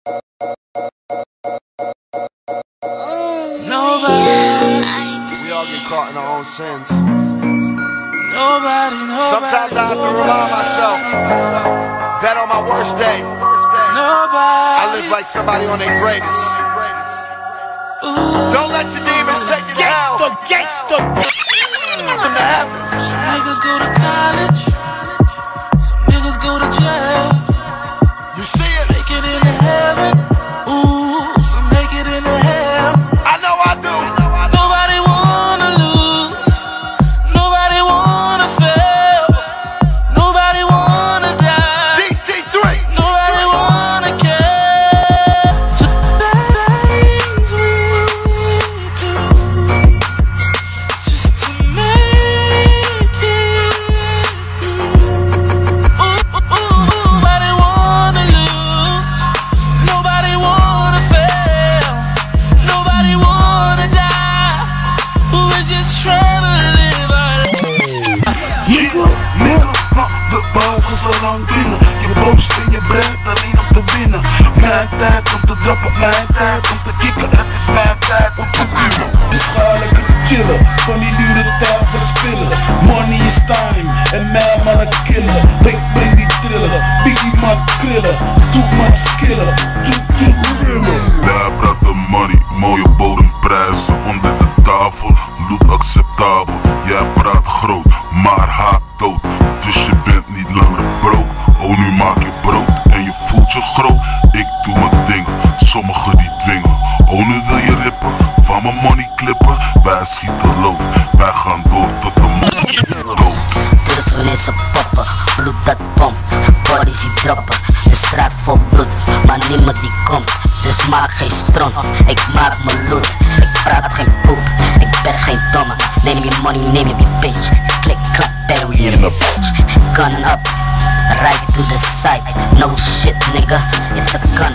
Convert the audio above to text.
We all get caught in our own sins. Nobody. Sometimes I have to remind myself that on my worst day, I live like somebody on their greatest. Don't let your demons take you to hell. From the heavens. Some niggas go to college, some niggas go to jail. You see it? Make it into heaven, ooh, some make it into hell. I know I do. Nobody wanna lose, nobody wanna fail, nobody wanna die, DC3. nobody wanna care. The things we do just to make it through. Nobody wanna lose, nobody wanna fail, nobody wanna die. We're just trying to live our life. Nigga, de baas is al lang binnen. Je boost in je brein alleen om te winnen. Mijn tijd om te droppen, mijn tijd om te kicken. Het is mijn tijd om te winnen. Dus ga lekker chillen, van die dure tijd verspillen. Money is time en mij mannen killen. Ik breng die trillen, Biggie man krillen. Doe man skillen, doe rillen. Wij praten money, mooie bodemprijzen onder de tafel. Loot acceptabel, jij praat groot, maar haat dood. Dus je bent niet langer brood. Oh, nu maak je brood en je voelt je groot. Ik doe mijn ding, sommigen die dwingen. Oh, nu wil je rippen, van mijn money klippen. Wij schieten lood, wij gaan door tot de man dood. Dus wanneer ze poppen, bloed dat pompt, bodies die droppen. De straat vol bloed, maar niemand die komt. Dus maak geen stront, ik maak mijn loot. Ik praat geen poep, ik ben geen domme. Neem je money, neem je bitch. Klik, klak, bury in the bitch. Gun up, right to the side. No shit nigga, it's a gun.